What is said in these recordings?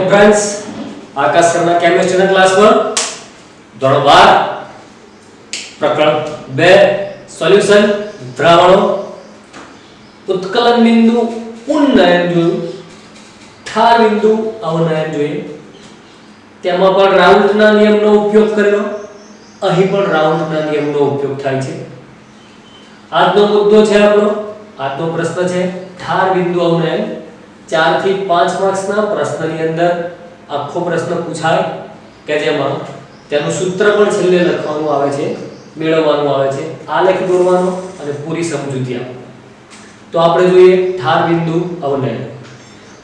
Morning friends, આકાશ સરના કેમિસ્ટ્રીના ક્લાસમાં ધોરણ 12 પ્રકરણ 2 સોલ્યુશન દ્રાવણો ઉત્કલન બિંદુ ઉન્નયન જોયું, ઠાર બિંદુ અવનયન જોયું. તેમાં પણ રાઉન્ડના નિયમનો ઉપયોગ કર્યો. અહીં પણ રાઉન્ડના નિયમનો ઉપયોગ થાય છે. આજનો મુદ્દો છે આજનો પ્રશ્ન છે ઠાર બિંદુ અવનયન. 4 થી 5 માર્ક્સના પ્રશ્નની અંદર આખો પ્રશ્ન પૂછાય કે જેમાં તેનું સૂત્ર પણ છેલ્લે લખવાનું આવે છે, મેળવવાનું આવે છે, આલેખ દોરવાનો અને પૂરી સમજૂતી આપો. તો આપણે જોઈએ ઠાર બિંદુ અવનયન.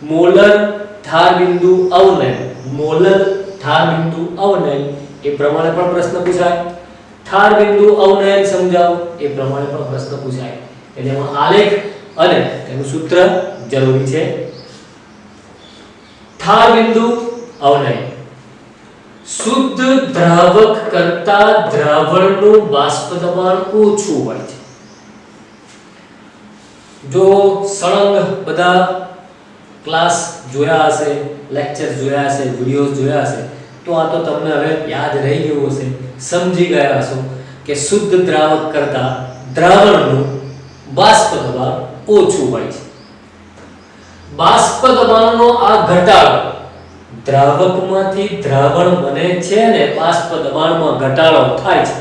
મોલર ઠાર બિંદુ અવનયન, મોલર ઠાર બિંદુ અવનયન એ પ્રમાણે પણ પ્રશ્ન પૂછાય. ઠાર બિંદુ અવનયન સમજાવો એ પ્રમાણે પણ પ્રશ્ન પૂછાય. એટલે એમાં આલેખ અને તેનું સૂત્ર જરૂરી છે. ઠાર બિંદુ અવનયન શુદ્ધ દ્રાવક કરતા દ્રાવણનું બાષ્પ દબાણ ઓછું હોય છે. જો સળંગ બધા ક્લાસ જોયા હશે, લેક્ચર જોયા હશે, વિડિયોઝ જોયા હશે તો આ તો તમને હવે યાદ રહી ગયું હશે, સમજી ગયા હશો કે શુદ્ધ દ્રાવક કરતા દ્રાવણનું બાષ્પ દબાણ ઓછું હોય છે. બાષ્પ દબાણનો આ ઘટાડો દ્રાવકમાંથી દ્રાવણ બને છે ને બાષ્પ દબાણમાં ઘટાડો થાય છે.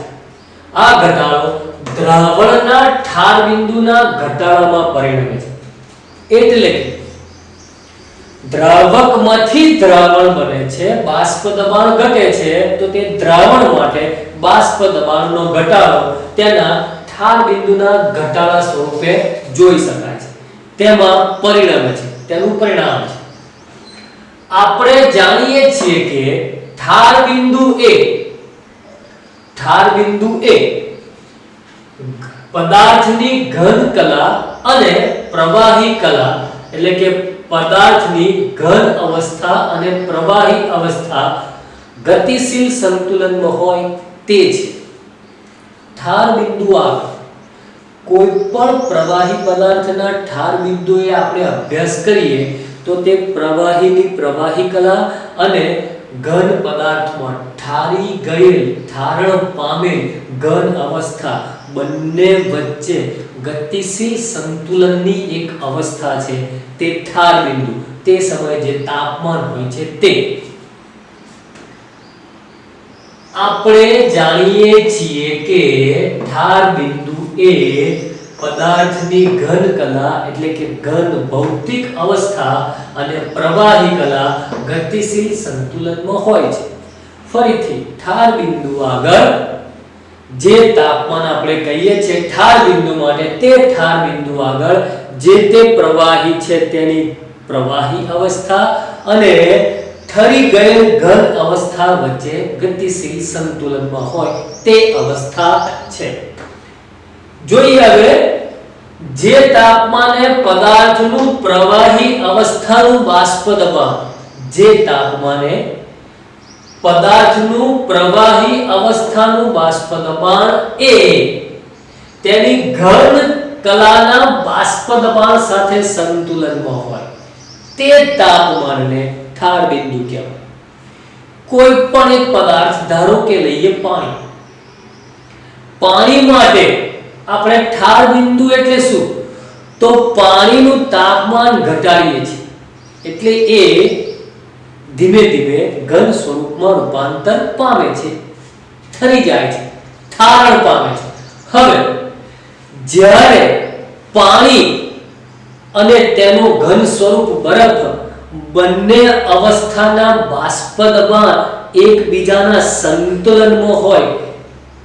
આ ઘટાડો દ્રાવણના ઠાર બિંદુના ઘટાડામાં પરિણમે છે. એટલે કે દ્રાવકમાંથી દ્રાવણ બને છે, બાષ્પ દબાણ ઘટે છે તો તે દ્રાવણ માટે બાષ્પ દબાણનો ઘટાડો તેના ઠાર બિંદુના ઘટાડા સ્વરૂપે જોઈ શકાય છે. તેમાં પરિણમે છે, તેનું પરિણામ છે. આપણે જાણીએ છીએ કે ઠાર બિંદુ એ પદાર્થની ઘન કલા અને પ્રવાહી કલા, એટલે કે પદાર્થની ઘન અવસ્થા અને પ્રવાહી અવસ્થા ગતિશીલ સંતુલનમાં હોય તે છે. ઠાર બિંદુ આગળ કોઈ પણ પ્રવાહી પદાર્થના ઠાર બિંદુએ આપણે અભ્યાસ કરીએ તો તે પ્રવાહીની પ્રવાહી કલા અને ઘન પદાર્થમાં ઠારી ગયેલ, ઠારણ પામેલ ઘન અવસ્થા બંને વચ્ચે ગતિશીલ સંતુલનની એક અવસ્થા છે તે ઠાર બિંદુ. તે સમયે જે તાપમાન હોય છે તે આપણે જાણીએ છીએ કે ઠાર બિંદુ એ પદાર્થની ઘન કલા એટલે કે ઘન ભૌતિક અવસ્થા અને પ્રવાહી કલા ગતિશીલ સંતુલનમાં હોય છે. ફરીથી ઠાર બિંદુ આગળ જે તાપમાન આપણે કહીએ છીએ ઠાર બિંદુ માટે, તે ઠાર બિંદુ આગળ જે તે પ્રવાહી છે તેની પ્રવાહી અવસ્થા અને ઠરી ગયેલ ઘન અવસ્થા વચ્ચે ગતિશીલ સંતુલનમાં હોય તે અવસ્થા છે. જોઈએ હવે જે તાપમાને પદાર્થનું પ્રવાહી અવસ્થાનું બાષ્પ દબાણ, જે તાપમાને પદાર્થનું પ્રવાહી અવસ્થાનું બાષ્પ દબાણ એ તેની ઘન કલાના બાષ્પ દબાણ સાથે સંતુલનમાં હોય તે તાપમાનને ઠાર બિંદુ કહેવાય. કોઈ પણ એક પદાર્થ, ધારો કે લઈએ પાણી. પાણી માટે આપણે ઠાર બિંદુ એટલે શું? તો પાણીનું તાપમાન ઘટાડીએ છીએ એટલે એ ધીમે ધીમે ઘન સ્વરૂપમાં રૂપાંતર પામે છે, ઠરી જાય છે, ઠારણ પામે છે. હવે જ્યારે પાણી અને તેનું ઘન સ્વરૂપ બરફ બંને અવસ્થાના બાષ્પ દબાણ એકબીજાના સંતુલનમાં હોય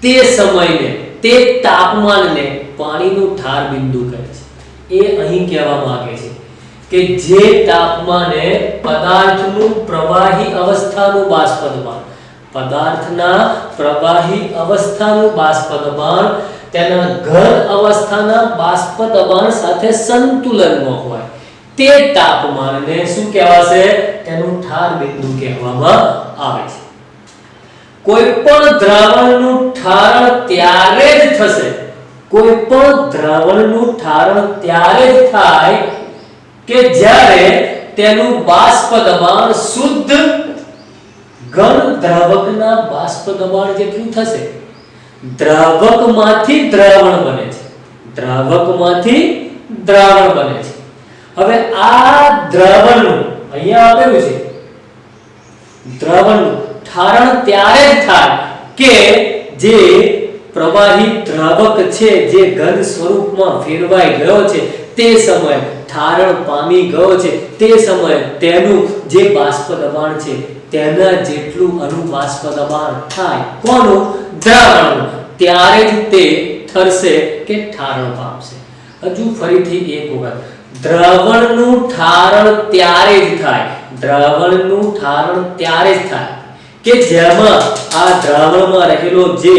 તે સમયને, તે તાપમાનને પાણીનું ઠાર બિંદુ કહે છે. એ અહીં કહેવા માંગે છે કે જે તાપમાને પદાર્થનું પ્રવાહી અવસ્થાનું બાષ્પ દબાણ, પદાર્થના પ્રવાહી અવસ્થાનું બાષ્પ દબાણ તેના ઘન અવસ્થાના બાષ્પ દબાણ સાથે સંતુલનમાં હોય તે તાપમાનને શું કહેવાશે? તેનું ઠાર બિંદુ કહેવામાં આવે છે. કોઈ પણ દ્રાવણનું ઠારણ ત્યારે જ થશે, કોઈ પણ દ્રાવણનું ઠારણ ત્યારે જ થાય કે જ્યારે તેનું બાષ્પ દબાણ શુદ્ધ ઘન દ્રાવકના બાષ્પ દબાણ જેટલું થશે. દ્રાવકમાંથી દ્રાવણ બને છે. દ્રાવકમાંથી દ્રાવણ બને છે. હવે આ દ્રાવણનું અહીંયા આપેલું છે, દ્રાવણનું ઠારણ ત્યારે જ થાય કે જે પ્રવાહી દ્રાવક છે જે ઘન સ્વરૂપમાં ફેરવાઈ ગયો છે તે સમયે ઠારણ પામી ગયો છે તે સમયે તેનું જે બાષ્પ દબાણ છે તેના જેટલું અનુબાષ્પ દબાણ થાય. કોનું? દ્રાવણનું. ત્યારે જ તે ઠરશે કે ઠારણ પામશે. હજુ ફરીથી એક વખત, દ્રાવણનું ઠારણ ત્યારે જ થાય. દ્રાવણનું ઠારણ ત્યારે જ થાય કે જેમાં આ દ્રાવણમાં રહેલો જે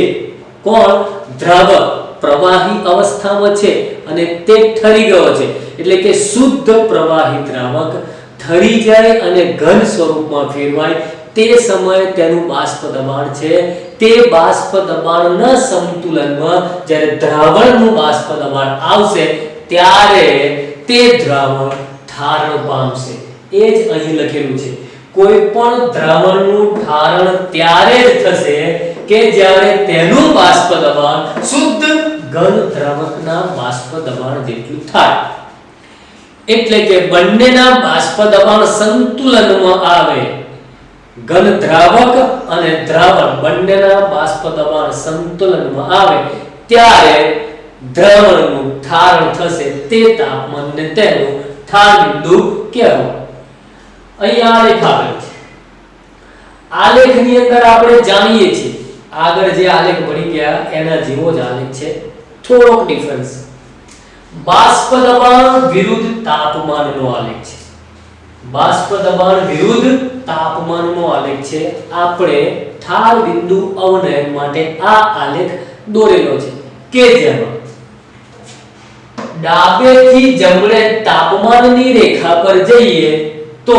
કોણ દ્રાવક પ્રવાહી અવસ્થામાં છે અને તે ઠરી ગયો છે, એટલે કે શુદ્ધ પ્રવાહી દ્રાવક ઠરી જાય અને ઘન સ્વરૂપમાં ફેરવાય તે સમયે તેનું બાષ્પ દબાણ છે તે બાષ્પ દબાણના સંતુલનમાં જ્યારે દ્રાવણનું બાષ્પ દબાણ આવશે ત્યારે તે દ્રાવણ ઠારણ પામશે. એ જ અહીં લખેલું છે. કોઈ પણ દ્રાવણનું ઠારણ ત્યારે જ થશે કે જ્યારે તેનું બાષ્પ દબાણ શુદ્ધ ઘન દ્રાવકના બાષ્પ દબાણ જેટલું થાય. એટલે કે બંનેના બાષ્પ દબાણ સંતુલનમાં આવે. ઘન દ્રાવક અને દ્રાવણ બંનેના બાષ્પ દબાણ સંતુલનમાં આવે ત્યારે દ્રાવણનું ઠારણ થશે. તે તાપમાનને તેનું ઠાર બિંદુ કહેવાય. અહીં આલેખ આપેલો છે. આલેખની અંદર આપણે જાણીએ છીએ, આગળ જે આલેખ ભણી ગયા એના જેવો જ આલેખ છે, થોડોક ડિફરન્સ. બાષ્પ દબાણ વિરુદ્ધ તાપમાનનો આલેખ છે. બાષ્પ દબાણ વિરુદ્ધ તાપમાનનો આલેખ છે. આપણે ઠાર બિંદુ અવનયન માટે આ આલેખ દોરેલો છે કે જેમાં ડાબેથી જમણે તાપમાનની રેખા પર જઈએ તો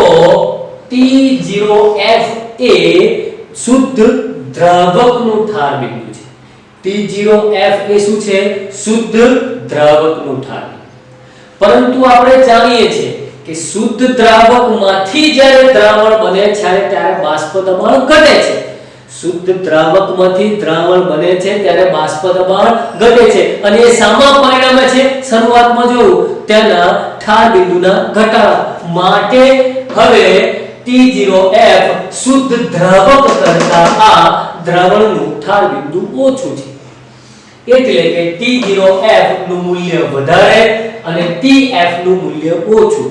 T0F એ શુદ્ધ દ્રાવકનું ઠાર બિંદુ છે. T0F એ શું છે? શુદ્ધ દ્રાવકનું ઠાર. પરંતુ આપણે જાણીએ છીએ કે શુદ્ધ દ્રાવકમાંથી જ્યારે દ્રાવણ બને છે ત્યારે બાષ્પ દબાણ ઘટે છે. શુદ્ધ દ્રાવકમાંથી દ્રાવણ બને છે ત્યારે બાષ્પ દબાણ ઘટે છે અને એ સામા પરિણામે છે શરૂઆતમાં જોયું તેના ઠાર બિંદુના ઘટાડા માટે. હવે T0F શુદ્ધ દ્રાવક કરતા આ દ્રાવણનું ઠાર બિંદુ ઓછું છે. એટલે કે T0F નું મૂલ્ય વધારે અને TF નું મૂલ્ય ઓછું.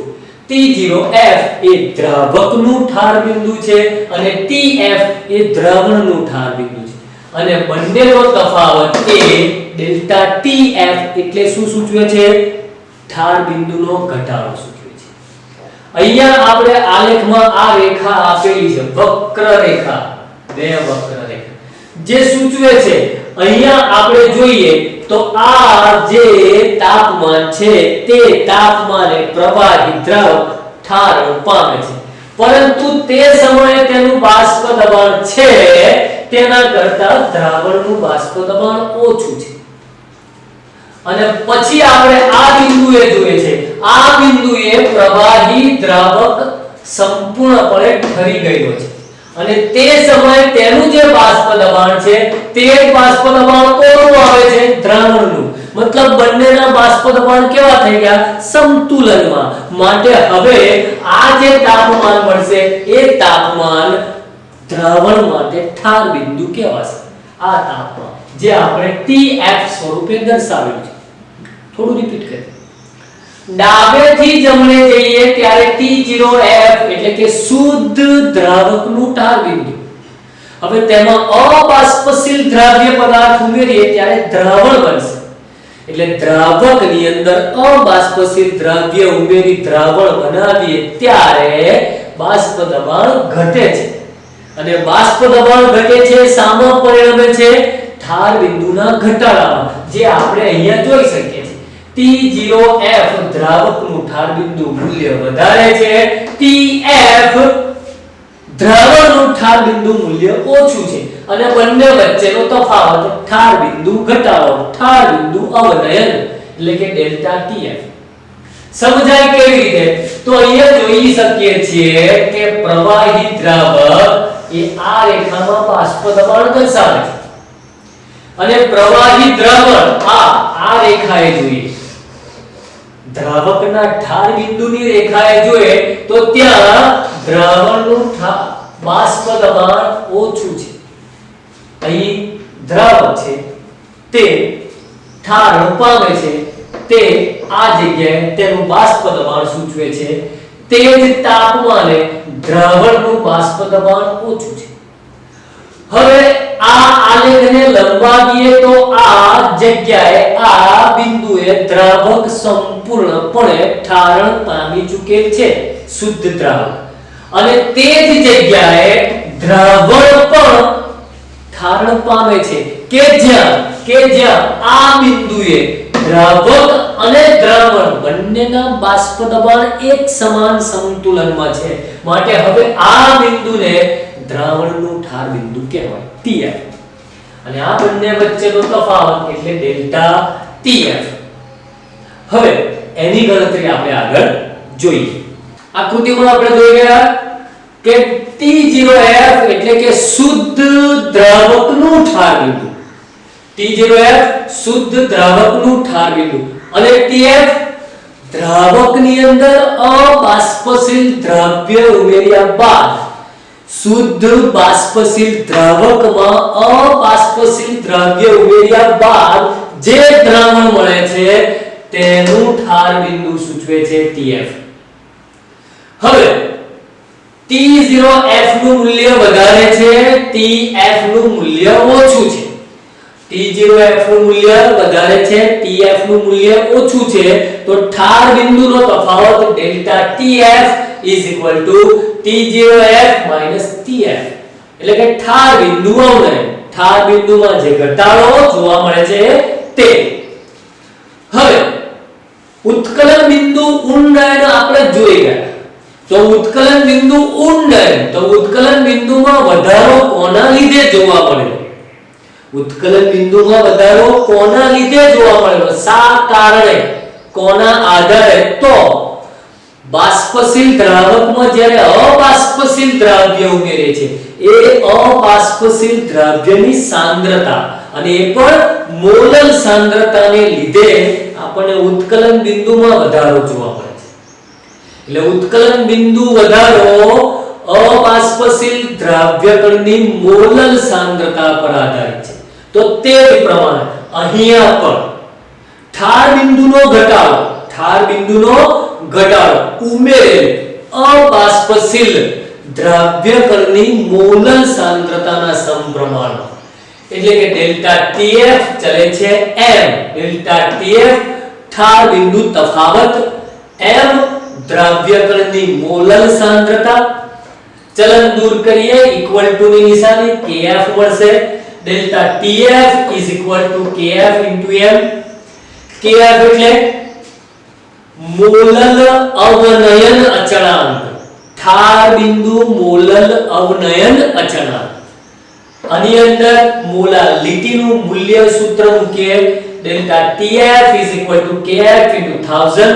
T0F એ દ્રાવકનું ઠાર બિંદુ છે અને TF એ દ્રાવણનું ઠાર બિંદુ છે અને બંનેનો તફાવત એ ડેલ્ટા TF એટલે શું સૂચવે છે? ઠાર બિંદુનો ઘટાડો સૂચવે છે. અહીંયા આપણે આલેખમાં આ રેખા આપેલી છે, વક્ર રેખા, બે વક્ર રેખા જે સૂચવે છે. અહીંયા આપણે જોઈએ તો આ જે તાપમાન છે તે તાપમાને પ્રવાહી દ્રાવક ઠારણ પામે છે, પરંતુ તે સમયે તેનું બાષ્પ દબાણ છે તેના કરતા દ્રાવણનું બાષ્પ દબાણ ઓછું છે. અને પછી આપણે આ બિંદુએ જોઈએ છે, આ બિંદુએ પ્રવાહી દ્રાવક સંપૂર્ણપણે ઠરી ગયો છે અને તે સમયે તેનું જે બાષ્પ દબાણ છે તે બાષ્પ દબાણ કોનું આવે છે? દ્રાવણનું. મતલબ બંનેના બાષ્પ દબાણ કેવા થઈ ગયા? સંતુલનમાં. માટે હવે આ જે તાપમાન મળશે એ તાપમાન દ્રાવણ માટે ઠાર બિંદુ કહેવાશે. આ તાપમાન જે આપણે TF સ્વરૂપે દર્શાવેલું છે. થોડું રિપીટ કરીએ. ડાબેથી જમણે જઈએ ત્યારે T0F એટલે કે શુદ્ધ દ્રાવકનું ઠાર બિંદુ. હવે તેમાં અબાષ્પશીલ દ્રાવ્ય પદાર્થ ઉમેરીએ ત્યારે દ્રાવણ બનશે. એટલે દ્રાવકની અંદર અબાષ્પશીલ દ્રાવ્ય ઉમેરી દ્રાવણ બનાવીએ ત્યારે બાષ્પ દબાણ ઘટે છે અને બાષ્પ દબાણ ઘટે છે સામા પરિણામે છે ઠાર બિંદુના ઘટાડામાં, જે આપણે અહીંયા જોઈ શકીએ છીએ. T0F દ્રાવકનું ઠાર બિંદુ મૂલ્ય વધારે છે, TF દ્રાવણનું ઠાર બિંદુ મૂલ્ય ઓછું છે અને બંને વચ્ચેનો તફાવત ઠાર બિંદુ ઘટાડો, ઠાર બિંદુ અવનયન એટલે કે ડેલ્ટા TF. સમજાય કેવી રીતે? તો અહીંયા જોઈ શકીએ છીએ કે પ્રવાહી દ્રાવક એ આ રેખામાં બાષ્પ દબાણ દર્શાવે છે અને પ્રવાહી દ્રાવણ આ રેખાએ જોઈએ, દ્રાવકના ઠાર બિંદુની રેખાએ જોઈએ તો ત્યાં દ્રાવણનું બાષ્પ દબાણ ઓછું છે. અહીં દ્રાવક છે તે ઠારણ પામે છે, તે આ જગ્યાએ તેનું બાષ્પ દબાણ સૂચવે છે, તે જ તાપમાને દ્રાવણનું બાષ્પ દબાણ ઓછું છે. હવે આ આલેખને લંબાવીએ તો આ જગ્યાએ આ બિંદુએ દ્રાવક સંપૂર્ણપણે ઠારણ પામી ચૂકેલ છે, શુદ્ધ દ્રાવક, અને તે જ જગ્યાએ દ્રાવણ પણ ઠારણ પામે છે કે જ્યાં આ બિંદુએ દ્રાવક અને દ્રાવણ બંનેના બાષ્પ દબાણ એક સમાન સંતુલનમાં છે. માટે હવે આ બિંદુને દ્રાવણનું ઠાર બિંદુ કહેવાય, TF, અને આ બંને વચ્ચેનો તફાવત એટલે ડેલ્ટા TF. હવે એની ગણતરી આપણે આગળ જોઈએ. આકૃતિમાં આપણે જોઈ ગયા કે T0F એટલે કે શુદ્ધ દ્રાવકનું ઠાર બિંદુ, T0F શુદ્ધ દ્રાવકનું ઠાર બિંદુ, અને TF દ્રાવકની અંદર અબાષ્પશીલ દ્રવ્ય ઉમેર્યા બાદ શુદ્ધ બાષ્પશીલ દ્રાવકમાં અબાષ્પશીલ દ્રવ્ય ઉમેર્યા બાદ જે દ્રાવણ મળે છે તેનું ઠાર બિંદુ સૂચવે છે TF. હવે T0F નું મૂલ્ય વધારે છે, TF નું મૂલ્ય ઓછું છે. T0F નું મૂલ્ય વધારે છે, TF નું મૂલ્ય ઓછું છે, તો ઠાર બિંદુનો તફાવત ડેલ્ટા TF T0F TF, એટલે કે ઠાર બિંદુ અવનયન, ઠાર બિંદુમાં જે ઘટાડો જોવા મળે છે તે. હવે ઉત્કલન બિંદુ ઉન્નયન આપણે જોઈ ગયા. તો ઉત્કલન બિંદુ ઉન્નયન, તો ઉત્કલન બિંદુમાં વધારો કોના લીધે જોવા મળે? ઉત્કલન બિંદુમાં વધારો કોના લીધે જોવા મળ્યો? શા કારણે, કોના આધારે? તો બાષ્પશીલ દ્રાવકમાં જ્યારે અબાષ્પશીલ દ્રવ્ય ઉમેરે છે એ અબાષ્પશીલ દ્રવ્યની સાંદ્રતા, અને એ પણ મોલલ સાંદ્રતાને લીધે આપણને ઉત્કલન બિંદુમાં વધારો જોવા મળે છે. એટલે ઉત્કલન બિંદુ વધારો અબાષ્પશીલ દ્રવ્યકણની મોલલ સાંદ્રતા પર આધારિત છે. તો તે જ પ્રમાણે અહીંયા પણ ઠાર બિંદુનો ઘટાડો ઉમેરેલ અબાષ્પશીલ દ્રવ્યકણની મોલલ સાંદ્રતાના સમપ્રમાણમાં, એટલે કે ડેલ્ટા TF ચલે છે m, ડેલ્ટા TF ઠાર બિંદુ તફાવત, m દ્રવ્યકણની મોલલ સાંદ્રતા, ચલન દૂર કરીએ ઇક્વલ ટુ ની નિશાની, kF મળશે. Delta TF kF m, kF એટલે મોલલ અવનયન અચળાંક, ઠાર બિંદુ મોલલ અવનયન અચળાંક. આની અંદર મોલાલિટીનું મૂલ્ય સૂત્ર મૂકીએ, delta TF kF 1000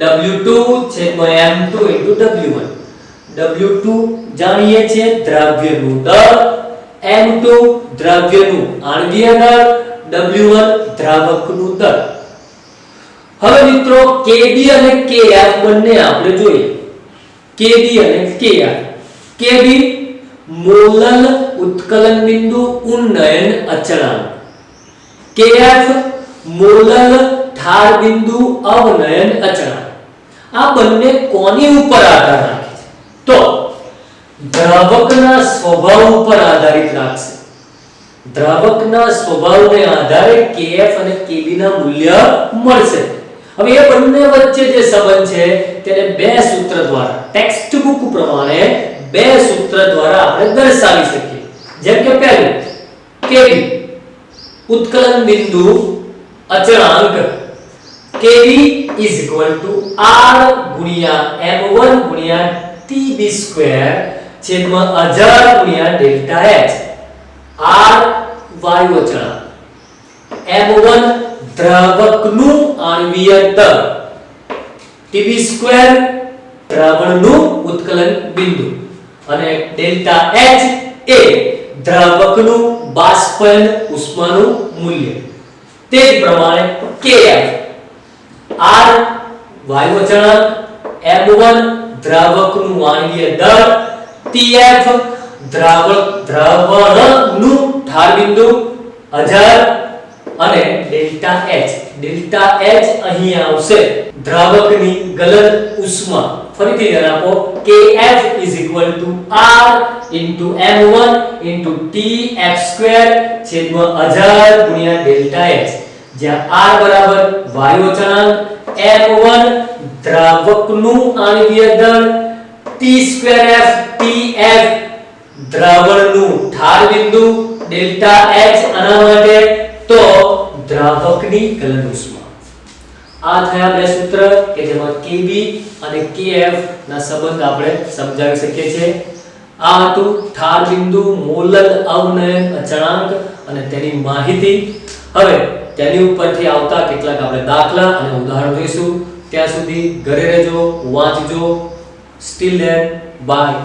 W2/m2 W1. W2 જાણીએ છીએ દ્રવ્યનું દર, m2 દ્રવ્યનું આણ્વીય દળ, W1 દ્રાવકનું દળ. હવે મિત્રો Kb અને Kf બંને આપણે જોઈએ. Kb અને Kf. Kb મોલલ ઉત્કલન બિંદુ ઉન્નયન અચળાંક, Kf મોલલ ઠાર બિંદુ અવનયન અચળાંક. આ બંને કોની ઉપર આધાર રાખે છે? તો દ્રાવકના સ્વભાવ ઉપર આધારિત રાખશે. દ્રાવકના સ્વભાવને આધારે Kf અને Kb ના મૂલ્ય મળશે. હવે એ બંને વચ્ચે જે સંબંધ છે તેને બે સૂત્ર દ્વારા, ટેક્સ્ટ બુક પ્રમાણે બે સૂત્ર દ્વારા આપણે દર્શાવી શકીએ. જેમ કે પહેલું Kb ઉત્કલન બિંદુ અચળાંક, Kb R m1 Tb² છેદમાં 1000 ડેલ્ટા H. R વાયુ અચળાંક, m1 દ્રાવકનું આણ્વીય દળ, Tb² દ્રાવણનું ઉત્કલન બિંદુ અને ડેલ્ટા H એ દ્રાવકનું બાષ્પીભવન ઉષ્માનું મૂલ્ય. તે જ પ્રમાણે Kf R વાયુ અચળાંક, M1 દ્રાવકનું આણ્વીય દળ, Tf દ્રાવણનું ઠાર બિંદુ, અજાર અને ડેલ્ટા H. ડેલ્ટા H અહીં આવશે દ્રાવકની ગલન ઉષ્મા. ફરીથી યાદ આપો Kf R M1 Tf² છેદમાં 1000 ગુણ્યા ડેલ્ટા H, જ્યાં R બરાબર વાયુ અચળાંક, M1 દ્રાવકનું આણ્વીય દળ, T²f Tf દ્રાવણનું ઠાર બિંદુ, ડેલ્ટા H આના માટે તો દ્રાવકની ગલન ઉષ્મા. આ થયા બે સૂત્ર કે જેમાં Kb અને Kf ના સંબંધ આપણે સમજાવી શકીએ છીએ. આ હતું ઠાર બિંદુ, મોલલ અવનયન અચળાંક અને તેની માહિતી. હવે તેની ઉપરથી આવતા કેટલાક આપણે દાખલા અને ઉદાહરણ જોઈશું. ત્યાં સુધી ઘરે રહેજો, વાંચજો. Steel than, by.